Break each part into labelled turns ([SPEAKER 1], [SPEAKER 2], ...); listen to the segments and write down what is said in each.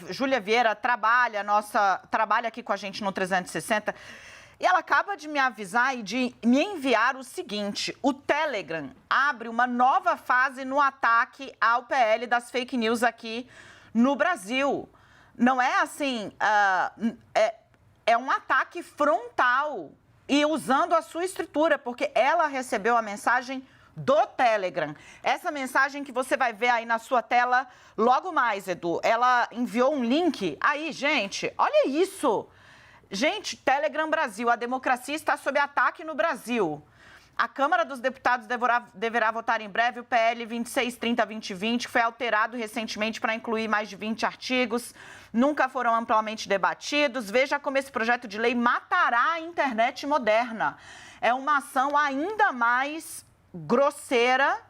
[SPEAKER 1] Júlia Vieira, trabalha aqui com a gente no 360, e ela acaba de me avisar e de me enviar o seguinte: o Telegram abre uma nova fase no ataque ao PL das fake news aqui no Brasil. Não é assim, é um ataque frontal e usando a sua estrutura, porque ela recebeu a mensagem do Telegram. Essa mensagem que você vai ver aí na sua tela logo mais, Edu. Ela enviou um link. Aí, gente, olha isso. Gente, Telegram Brasil, a democracia está sob ataque no Brasil. A Câmara dos Deputados deverá votar em breve o PL 2630-2020, que foi alterado recentemente para incluir mais de 20 artigos. Nunca foram amplamente debatidos. Veja como esse projeto de lei matará a internet moderna. É uma ação ainda mais grosseira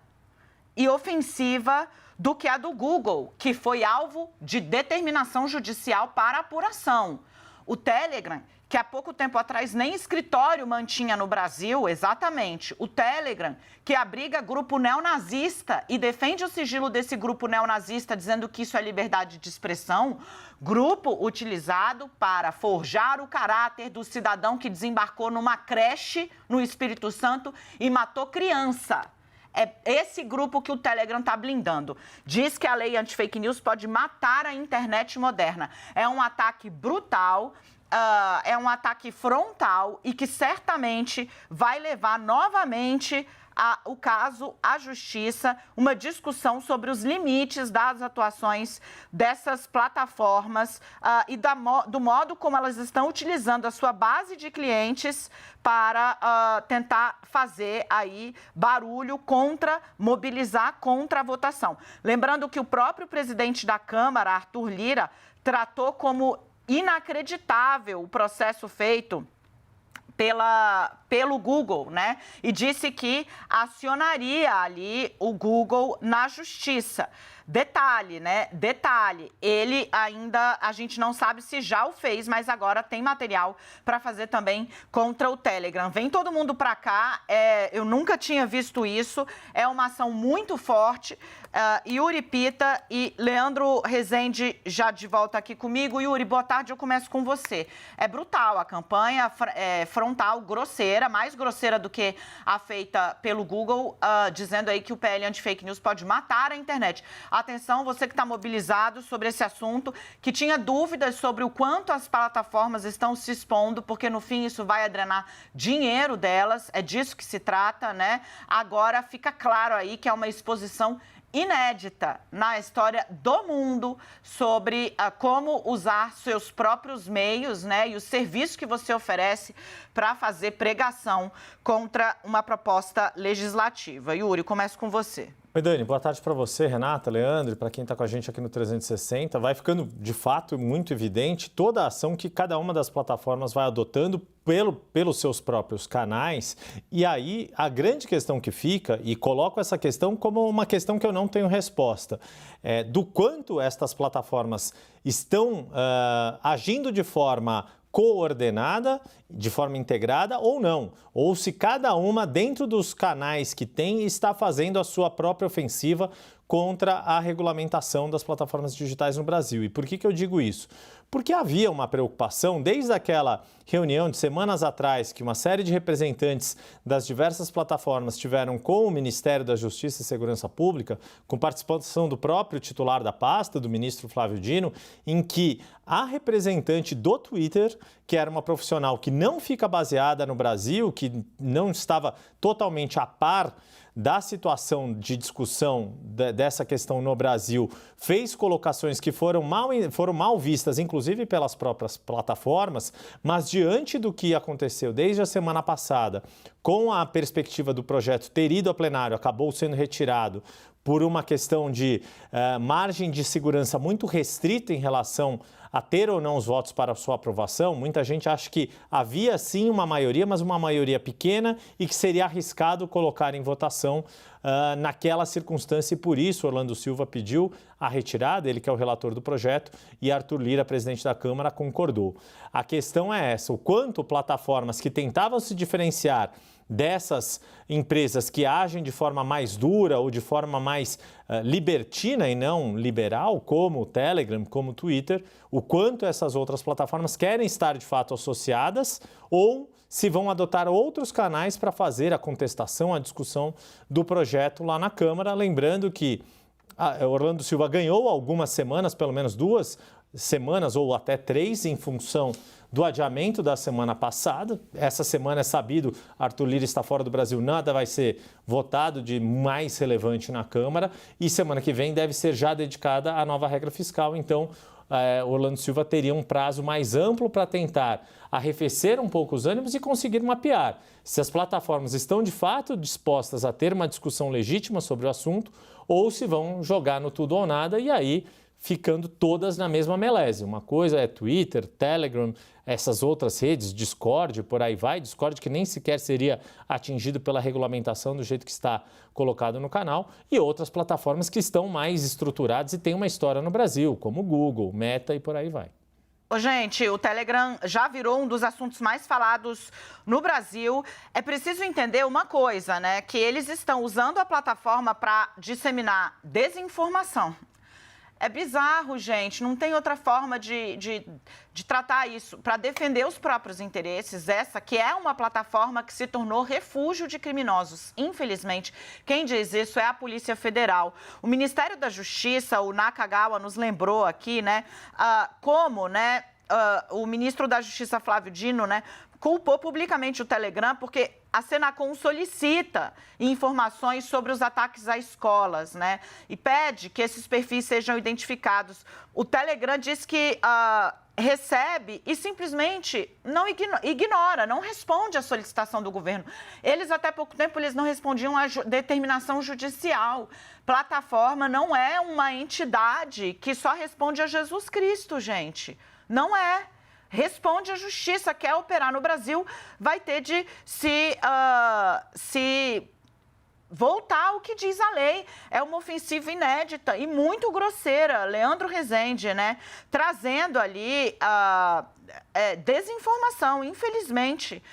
[SPEAKER 1] e ofensiva do que a do Google, que foi alvo de determinação judicial para apuração. O Telegram, que há pouco tempo atrás nem escritório mantinha no Brasil, exatamente, o Telegram, que abriga grupo neonazista e defende o sigilo desse grupo neonazista, dizendo que isso é liberdade de expressão, grupo utilizado para forjar o caráter do cidadão que desembarcou numa creche no Espírito Santo e matou criança. É esse grupo que o Telegram está blindando. Diz que a lei anti-fake news pode matar a internet moderna. É um ataque brutal, é um ataque frontal e que certamente vai levar novamente o caso à justiça, uma discussão sobre os limites das atuações dessas plataformas e do modo como elas estão utilizando a sua base de clientes para tentar fazer aí barulho mobilizar contra a votação. Lembrando que o próprio presidente da Câmara, Arthur Lira, tratou como inacreditável o processo feito pelo Google, né? E disse que acionaria ali o Google na justiça. Detalhe, né? Detalhe, ele ainda, a gente não sabe se já o fez, mas agora tem material para fazer também contra o Telegram. Vem todo mundo para cá, eu nunca tinha visto isso, é uma ação muito forte. Yuri Pita e Leandro Rezende já de volta aqui comigo. Yuri, boa tarde, eu começo com você. É brutal a campanha, frontal, grosseira, mais grosseira do que a feita pelo Google, dizendo aí que o PL anti-fake news pode matar a internet. Atenção, você que está mobilizado sobre esse assunto, que tinha dúvidas sobre o quanto as plataformas estão se expondo, porque no fim isso vai drenar dinheiro delas, é disso que se trata, né? Agora fica claro aí que é uma exposição inédita na história do mundo sobre como usar seus próprios meios, né, e o serviço que você oferece para fazer pregação contra uma proposta legislativa. Yuri, começo com você.
[SPEAKER 2] Oi, Dani, boa tarde para você, Renata, Leandro, e para quem está com a gente aqui no 360. Vai ficando, de fato, muito evidente toda a ação que cada uma das plataformas vai adotando pelos seus próprios canais. E aí, a grande questão que fica, e coloco essa questão como uma questão que eu não tenho resposta, do quanto estas plataformas estão agindo de forma coordenada, de forma integrada ou não, ou se cada uma dentro dos canais que tem está fazendo a sua própria ofensiva contra a regulamentação das plataformas digitais no Brasil. E por que eu digo isso? Porque havia uma preocupação desde aquela reunião de semanas atrás que uma série de representantes das diversas plataformas tiveram com o Ministério da Justiça e Segurança Pública, com participação do próprio titular da pasta, do ministro Flávio Dino, em que a representante do Twitter, que era uma profissional que não fica baseada no Brasil, que não estava totalmente a par da situação de discussão dessa questão no Brasil, fez colocações que foram mal vistas, inclusive pelas próprias plataformas, mas diante do que aconteceu desde a semana passada, com a perspectiva do projeto ter ido a plenário, acabou sendo retirado por uma questão de margem de segurança muito restrita em relação a ter ou não os votos para a sua aprovação. Muita gente acha que havia sim uma maioria, mas uma maioria pequena e que seria arriscado colocar em votação naquela circunstância, e por isso Orlando Silva pediu a retirada, ele que é o relator do projeto, e Arthur Lira, presidente da Câmara, concordou. A questão é essa: o quanto plataformas que tentavam se diferenciar dessas empresas que agem de forma mais dura ou de forma mais libertina e não liberal, como o Telegram, como o Twitter, o quanto essas outras plataformas querem estar de fato associadas ou se vão adotar outros canais para fazer a contestação, a discussão do projeto lá na Câmara. Lembrando que Orlando Silva ganhou algumas semanas, pelo menos 2 semanas ou até 3, em função do adiamento da semana passada. Essa semana é sabido, Arthur Lira está fora do Brasil, nada vai ser votado de mais relevante na Câmara e semana que vem deve ser já dedicada à nova regra fiscal. Então, Orlando Silva teria um prazo mais amplo para tentar arrefecer um pouco os ânimos e conseguir mapear se as plataformas estão de fato dispostas a ter uma discussão legítima sobre o assunto ou se vão jogar no tudo ou nada e aí ficando todas na mesma melese. Uma coisa é Twitter, Telegram, essas outras redes, Discord, por aí vai. Discord que nem sequer seria atingido pela regulamentação do jeito que está colocado no canal. E outras plataformas que estão mais estruturadas e têm uma história no Brasil, como Google, Meta e por aí vai.
[SPEAKER 1] Ô, gente, o Telegram já virou um dos assuntos mais falados no Brasil. É preciso entender uma coisa, né? Que eles estão usando a plataforma para disseminar desinformação. É bizarro, gente, não tem outra forma de tratar isso. Para defender os próprios interesses, essa que é uma plataforma que se tornou refúgio de criminosos. Infelizmente, quem diz isso é a Polícia Federal. O Ministério da Justiça, o Nakagawa, nos lembrou aqui, né, como, né, o ministro da Justiça, Flávio Dino, né, culpou publicamente o Telegram porque a Senacom solicita informações sobre os ataques a escolas, né? E pede que esses perfis sejam identificados. O Telegram diz que recebe e simplesmente não ignora, não responde à solicitação do governo. Eles, até pouco tempo, eles não respondiam à determinação judicial. Plataforma não é uma entidade que só responde a Jesus Cristo, gente. Não é. Responde à justiça, quer operar no Brasil, vai ter de se voltar ao que diz a lei. É uma ofensiva inédita e muito grosseira. Leandro Rezende, né, trazendo ali desinformação, infelizmente.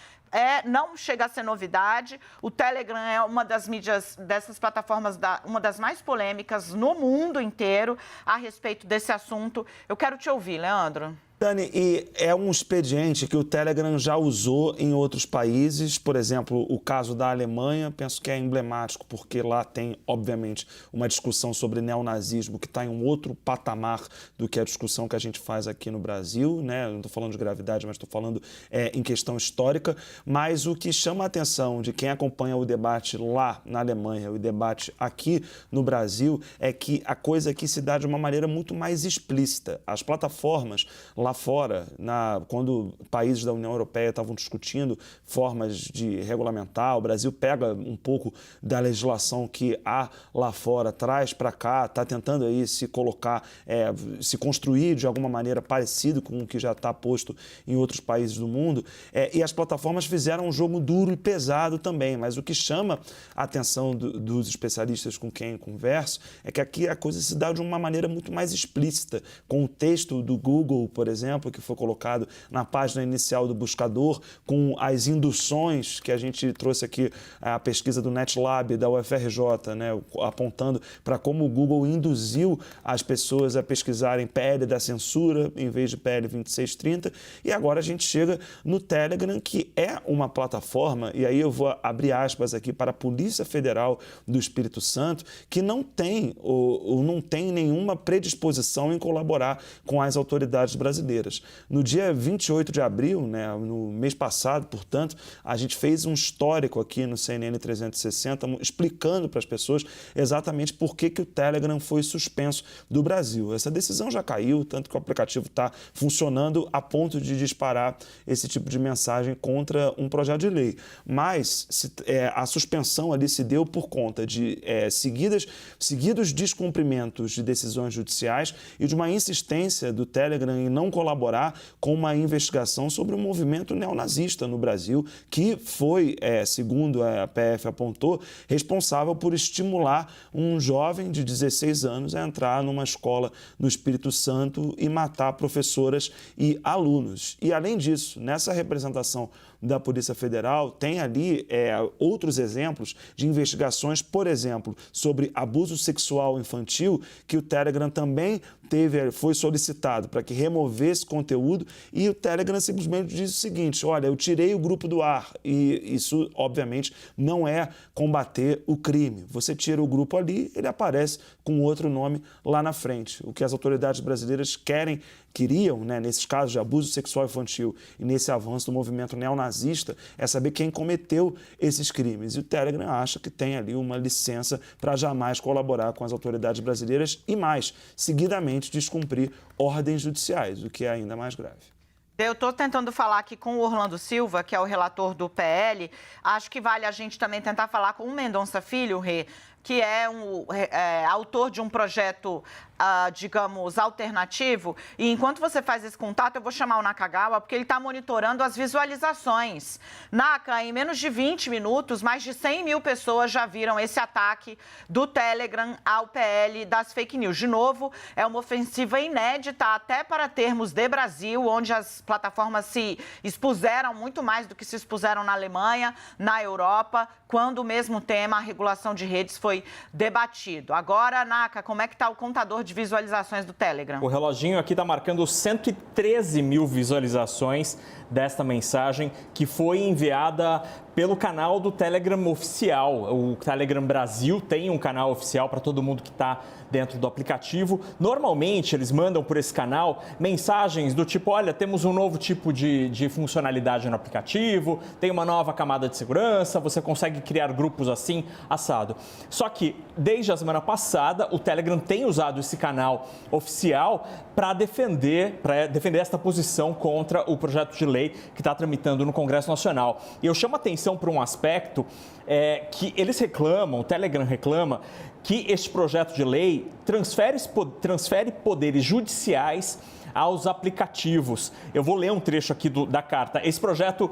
[SPEAKER 1] Não chega a ser novidade. O Telegram é uma das mídias, dessas plataformas, uma das mais polêmicas no mundo inteiro a respeito desse assunto. Eu quero te ouvir, Leandro.
[SPEAKER 3] Dani, e é um expediente que o Telegram já usou em outros países, por exemplo, o caso da Alemanha, penso que é emblemático, porque lá tem, obviamente, uma discussão sobre neonazismo que está em um outro patamar do que a discussão que a gente faz aqui no Brasil, né? Eu não estou falando de gravidade, mas estou falando em questão histórica, mas o que chama a atenção de quem acompanha o debate lá na Alemanha, o debate aqui no Brasil, é que a coisa aqui se dá de uma maneira muito mais explícita. As plataformas lá fora, quando países da União Europeia estavam discutindo formas de regulamentar, o Brasil pega um pouco da legislação que há lá fora, traz para cá, está tentando aí se colocar, se construir de alguma maneira parecido com o que já está posto em outros países do mundo, e as plataformas fizeram um jogo duro e pesado também, mas o que chama a atenção dos especialistas com quem converso é que aqui a coisa se dá de uma maneira muito mais explícita, com o texto do Google, por exemplo, que foi colocado na página inicial do buscador, com as induções que a gente trouxe aqui, a pesquisa do NetLab, da UFRJ, né, apontando para como o Google induziu as pessoas a pesquisarem PL da censura em vez de PL 2630. E agora a gente chega no Telegram, que é uma plataforma, e aí eu vou abrir aspas aqui para a Polícia Federal do Espírito Santo, que não tem nenhuma predisposição em colaborar com as autoridades brasileiras. No dia 28 de abril, né, no mês passado, portanto, a gente fez um histórico aqui no CNN 360, explicando para as pessoas exatamente por que o Telegram foi suspenso do Brasil. Essa decisão já caiu, tanto que o aplicativo está funcionando a ponto de disparar esse tipo de mensagem contra um projeto de lei. Mas a suspensão ali se deu por conta de seguidos descumprimentos de decisões judiciais e de uma insistência do Telegram em não colaborar com uma investigação sobre o movimento neonazista no Brasil, que foi, segundo a PF apontou, responsável por estimular um jovem de 16 anos a entrar numa escola no Espírito Santo e matar professoras e alunos. E, além disso, nessa representação da Polícia Federal, tem ali outros exemplos de investigações, por exemplo, sobre abuso sexual infantil, que o Telegram também foi solicitado para que removesse conteúdo, e o Telegram simplesmente diz o seguinte: olha, eu tirei o grupo do ar, e isso, obviamente, não é combater o crime. Você tira o grupo ali, ele aparece com outro nome lá na frente. O que as autoridades brasileiras queriam, né, nesses casos de abuso sexual infantil e nesse avanço do movimento neonazista, é saber quem cometeu esses crimes. E o Telegram acha que tem ali uma licença para jamais colaborar com as autoridades brasileiras e, mais, seguidamente descumprir ordens judiciais, o que é ainda mais grave.
[SPEAKER 1] Eu estou tentando falar aqui com o Orlando Silva, que é o relator do PL. Acho que vale a gente também tentar falar com o Mendonça Filho, que é autor de um projeto, digamos, alternativo. E enquanto você faz esse contato, eu vou chamar o Nakagawa, porque ele está monitorando as visualizações. Naka, em menos de 20 minutos, mais de 100 mil pessoas já viram esse ataque do Telegram ao PL das fake news. De novo, é uma ofensiva inédita, até para termos de Brasil, onde as plataformas se expuseram muito mais do que se expuseram na Alemanha, na Europa, quando o mesmo tema, a regulação de redes, foi debatido. Agora, Naka, como é que está o contador de visualizações do Telegram?
[SPEAKER 4] O reloginho aqui está marcando 113 mil visualizações desta mensagem, que foi enviada pelo canal do Telegram oficial. O Telegram Brasil tem um canal oficial para todo mundo que está dentro do aplicativo. Normalmente, eles mandam por esse canal mensagens do tipo: olha, temos um novo tipo de funcionalidade no aplicativo, tem uma nova camada de segurança, você consegue criar grupos assim, assado. Só que, desde a semana passada, o Telegram tem usado esse canal oficial para defender esta posição contra o projeto de lei que está tramitando no Congresso Nacional. E eu chamo a atenção para um aspecto que eles reclamam, o Telegram reclama, que este projeto de lei transfere poderes judiciais aos aplicativos. Eu vou ler um trecho aqui da carta. Esse projeto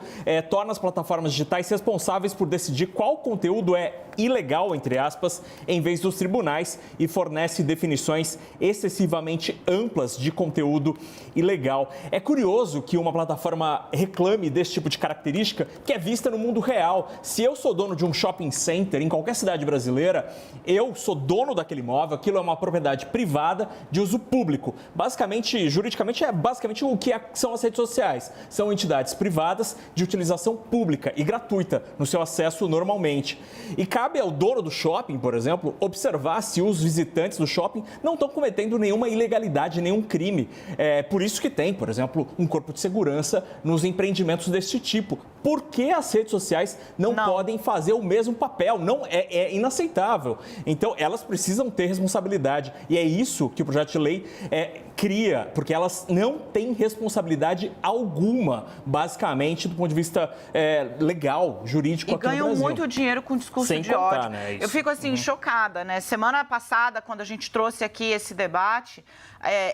[SPEAKER 4] torna as plataformas digitais responsáveis por decidir qual conteúdo é ilegal, entre aspas, em vez dos tribunais, e fornece definições excessivamente amplas de conteúdo ilegal. É curioso que uma plataforma reclame desse tipo de característica que é vista no mundo real. Se eu sou dono de um shopping center em qualquer cidade brasileira, eu sou dono daquele imóvel, aquilo é uma propriedade privada de uso público. Basicamente, juridicamente, é basicamente o que são as redes sociais. São entidades privadas de utilização pública e gratuita no seu acesso normalmente. E cabe ao dono do shopping, por exemplo, observar se os visitantes do shopping não estão cometendo nenhuma ilegalidade, nenhum crime. É por isso que tem, por exemplo, um corpo de segurança nos empreendimentos desse tipo. Por que as redes sociais não podem fazer o mesmo papel? Não, é inaceitável. Então, elas precisam ter responsabilidade. E é isso que o projeto de lei cria, porque elas não têm responsabilidade alguma, basicamente, do ponto de vista legal, jurídico aqui no Brasil.
[SPEAKER 1] E ganham muito dinheiro com discurso
[SPEAKER 4] Sem
[SPEAKER 1] de
[SPEAKER 4] contar,
[SPEAKER 1] ódio.
[SPEAKER 4] né,
[SPEAKER 1] Eu fico, assim, chocada, né? Semana passada, quando a gente trouxe aqui esse debate,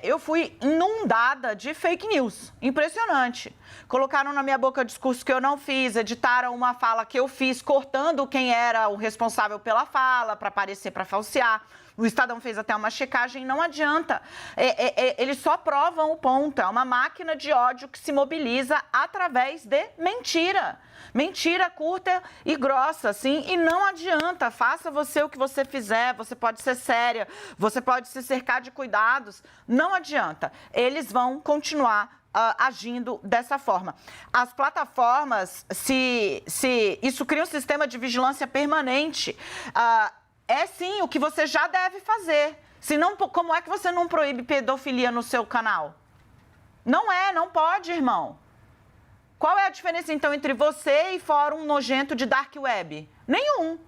[SPEAKER 1] eu fui inundada de fake news. Impressionante. Colocaram na minha boca discurso que eu não fiz, editaram uma fala que eu fiz, cortando quem era o responsável pela fala, para aparecer, para falsear. O Estadão fez até uma checagem, não adianta. Eles só provam o ponto. É uma máquina de ódio que se mobiliza através de mentira. Mentira curta e grossa, assim, e não adianta. Faça você o que você fizer, você pode ser séria, você pode se cercar de cuidados. Não adianta. Eles vão continuar agindo dessa forma. As plataformas, isso cria um sistema de vigilância permanente. É sim o que você já deve fazer. Senão, como é que você não proíbe pedofilia no seu canal? Não pode, irmão. Qual é a diferença, então, entre você e fórum nojento de dark web? Nenhum.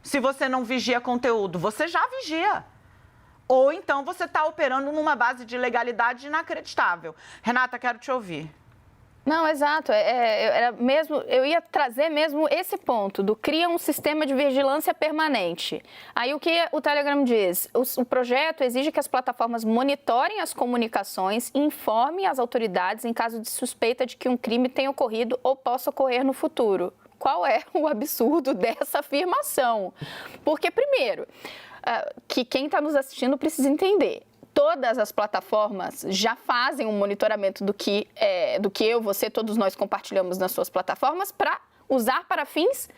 [SPEAKER 1] Se você não vigia conteúdo, você já vigia. Ou então você está operando numa base de legalidade inacreditável. Renata, quero te ouvir.
[SPEAKER 5] Não, exato. Era mesmo, eu ia trazer mesmo esse ponto do cria um sistema de vigilância permanente. Aí o que o Telegram diz? O projeto exige que as plataformas monitorem as comunicações e informem as autoridades em caso de suspeita de que um crime tenha ocorrido ou possa ocorrer no futuro. Qual é o absurdo dessa afirmação? Porque, primeiro, que quem está nos assistindo precisa entender. Todas as plataformas já fazem um monitoramento do que eu, você, todos nós compartilhamos nas suas plataformas para usar para fins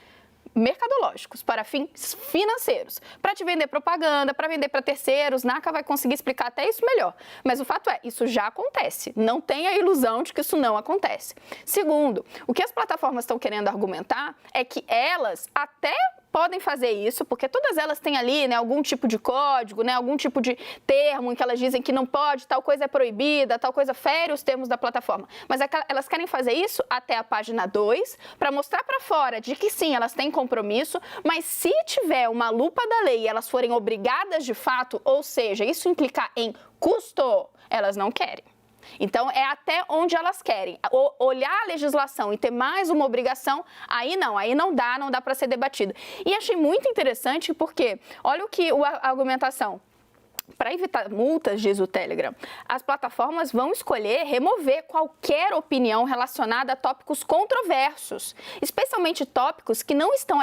[SPEAKER 5] mercadológicos, para fins financeiros, para te vender propaganda, para vender para terceiros. NACA vai conseguir explicar até isso melhor. Mas o fato é, isso já acontece. Não tenha ilusão de que isso não acontece. Segundo, o que as plataformas estão querendo argumentar é que elas até podem fazer isso, porque todas elas têm ali, né, algum tipo de código, né, algum tipo de termo em que elas dizem que não pode, tal coisa é proibida, tal coisa fere os termos da plataforma. Mas elas querem fazer isso até a página 2, para mostrar para fora de que sim, elas têm compromisso, mas se tiver uma lupa da lei e elas forem obrigadas de fato, ou seja, isso implicar em custo, elas não querem. Então, é até onde elas querem. Olhar a legislação e ter mais uma obrigação, aí não dá para ser debatido. E achei muito interessante porque, olha o que a argumentação. Para evitar multas, diz o Telegram, as plataformas vão escolher remover qualquer opinião relacionada a tópicos controversos, especialmente tópicos que não estão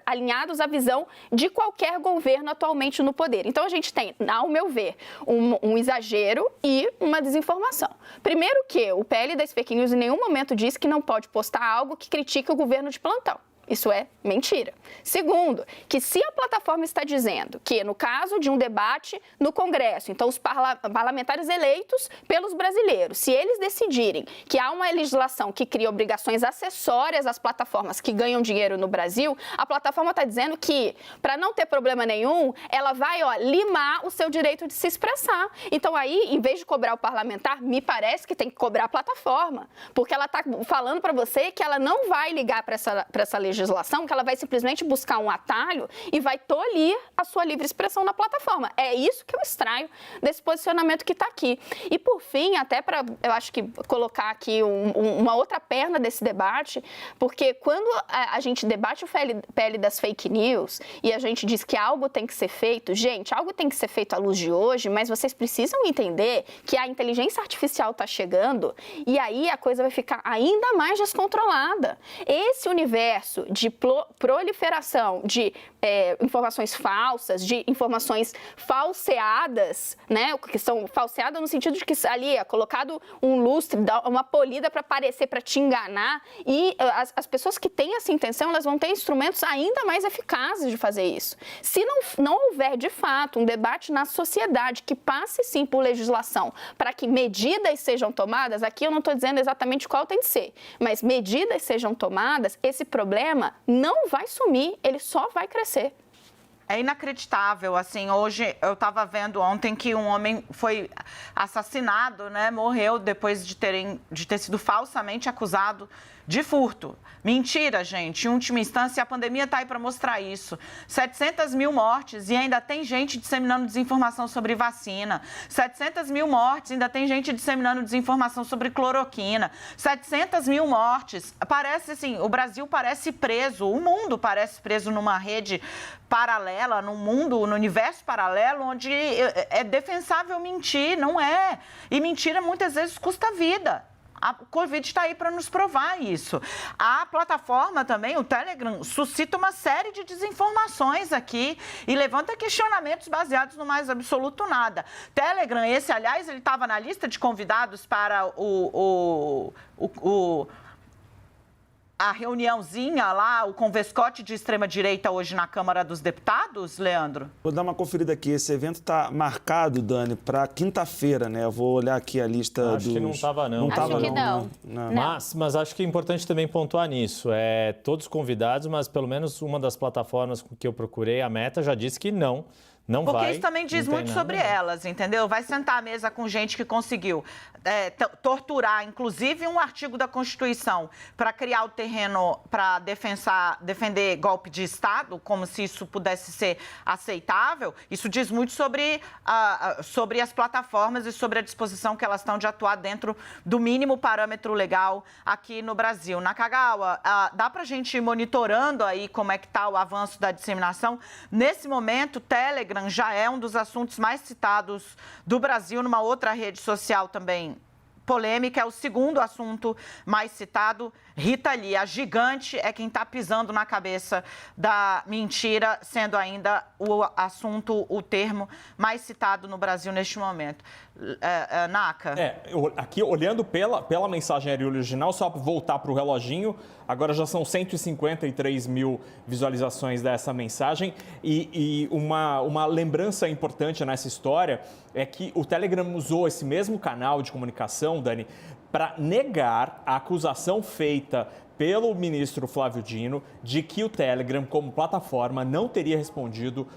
[SPEAKER 5] alinhados à visão de qualquer governo atualmente no poder. Então, a gente tem, ao meu ver, um exagero e uma desinformação. Primeiro que o PL das fake news em nenhum momento diz que não pode postar algo que critique o governo de plantão. Isso é mentira. Segundo, que se a plataforma está dizendo que, no caso de um debate no Congresso, então os parlamentares eleitos pelos brasileiros, se eles decidirem que há uma legislação que cria obrigações acessórias às plataformas que ganham dinheiro no Brasil, a plataforma está dizendo que, para não ter problema nenhum, ela vai limar o seu direito de se expressar. Então aí, em vez de cobrar o parlamentar, me parece que tem que cobrar a plataforma, porque ela está falando para você que ela não vai ligar para essa legislação, que ela vai simplesmente buscar um atalho e vai tolir a sua livre expressão na plataforma. É isso que eu extraio desse posicionamento que está aqui. E, por fim, até para, eu acho que colocar aqui uma outra perna desse debate, porque quando a gente debate o PL das fake news e a gente diz que algo tem que ser feito, gente, algo tem que ser feito à luz de hoje, mas vocês precisam entender que a inteligência artificial está chegando e aí a coisa vai ficar ainda mais descontrolada. Esse universo de proliferação de informações falsas, de informações falseadas, né? Que são falseadas no sentido de que ali é colocado um lustre, uma polida para parecer, para te enganar, e as pessoas que têm essa intenção, elas vão ter instrumentos ainda mais eficazes de fazer isso. Se não houver, de fato, um debate na sociedade que passe, sim, por legislação, para que medidas sejam tomadas, aqui eu não estou dizendo exatamente qual tem que ser, mas medidas sejam tomadas, esse problema não vai sumir, ele só vai crescer.
[SPEAKER 1] É inacreditável, assim, hoje eu estava vendo ontem que um homem foi assassinado, né, morreu depois de ter sido falsamente acusado de furto. Mentira, gente. Em última instância, a pandemia está aí para mostrar isso. 700 mil mortes e ainda tem gente disseminando desinformação sobre vacina. 700 mil mortes, ainda tem gente disseminando desinformação sobre cloroquina. 700 mil mortes. Parece assim, o Brasil parece preso, o mundo parece preso numa rede paralela, num mundo, no universo paralelo, onde é defensável mentir, não é. E mentira muitas vezes custa vida. A Covid está aí para nos provar isso. A plataforma também, o Telegram, suscita uma série de desinformações aqui e levanta questionamentos baseados no mais absoluto nada. Telegram, esse, aliás, ele estava na lista de convidados para a reuniãozinha lá, o convescote de extrema-direita hoje na Câmara dos Deputados, Leandro?
[SPEAKER 3] Vou dar uma conferida aqui. Esse evento está marcado, Dani, para quinta-feira, né? Eu vou olhar aqui a lista
[SPEAKER 2] Acho que não estava, não.
[SPEAKER 3] Não estava,
[SPEAKER 5] Acho que não.
[SPEAKER 2] Mas acho que é importante também pontuar nisso. Todos convidados, mas pelo menos uma das plataformas que eu procurei, a Meta, já disse que não Não
[SPEAKER 1] Porque
[SPEAKER 2] vai,
[SPEAKER 1] isso também diz
[SPEAKER 2] não tem
[SPEAKER 1] muito
[SPEAKER 2] nada,
[SPEAKER 1] sobre
[SPEAKER 2] né?
[SPEAKER 1] elas, entendeu? Vai sentar à mesa com gente que conseguiu torturar, inclusive, um artigo da Constituição para criar o terreno para defender golpe de Estado, como se isso pudesse ser aceitável. Isso diz muito sobre as plataformas e sobre a disposição que elas estão de atuar dentro do mínimo parâmetro legal aqui no Brasil. Nakagawa, dá para a gente ir monitorando aí como é que está o avanço da disseminação? Nesse momento, o Telegram já é um dos assuntos mais citados do Brasil, numa outra rede social também polêmica, é o segundo assunto mais citado. Rita Lee, a gigante, é quem está pisando na cabeça da mentira, sendo ainda o assunto, o termo mais citado no Brasil neste momento. Naka?
[SPEAKER 4] Aqui, olhando pela mensagem aérea original, só para voltar para o reloginho, agora já são 153 mil visualizações dessa mensagem. E uma lembrança importante nessa história é que o Telegram usou esse mesmo canal de comunicação, Dani, para negar a acusação feita pelo ministro Flávio Dino de que o Telegram, como plataforma, não teria respondido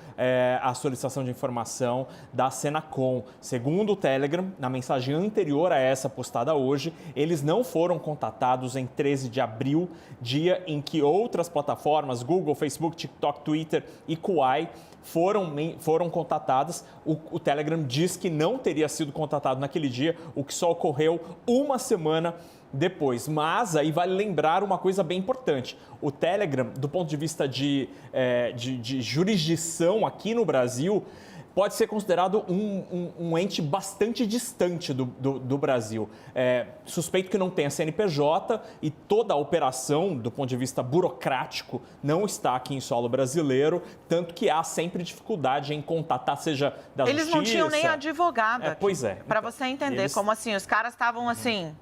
[SPEAKER 4] à solicitação de informação da Senacom. Segundo o Telegram, na mensagem anterior a essa postada hoje, eles não foram contatados em 13 de abril, dia em que outras plataformas, Google, Facebook, TikTok, Twitter e Kuai, foram contatadas. O Telegram diz que não teria sido contatado naquele dia, o que só ocorreu uma semana depois. Mas aí vale lembrar uma coisa bem importante. O Telegram, do ponto de vista de jurisdição aqui no Brasil, pode ser considerado um ente bastante distante do Brasil. Suspeito que não tenha CNPJ e toda a operação, do ponto de vista burocrático, não está aqui em solo brasileiro, tanto que há sempre dificuldade em contatar, seja da justiça...
[SPEAKER 1] Eles não tinham nem advogado aqui.
[SPEAKER 4] Pois é.
[SPEAKER 1] Para você entender como assim, os caras estavam assim...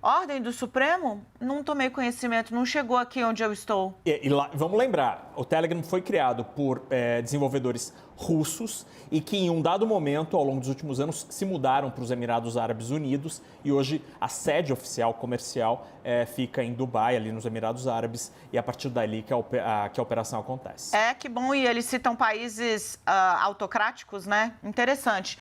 [SPEAKER 1] Ordem do Supremo? Não tomei conhecimento, não chegou aqui onde eu estou.
[SPEAKER 4] E lá, vamos lembrar, o Telegram foi criado por desenvolvedores russos e que em um dado momento, ao longo dos últimos anos, se mudaram para os Emirados Árabes Unidos e hoje a sede oficial comercial fica em Dubai, ali nos Emirados Árabes, e é a partir dali que a operação acontece.
[SPEAKER 1] Que bom, e eles citam países autocráticos, né? Interessante.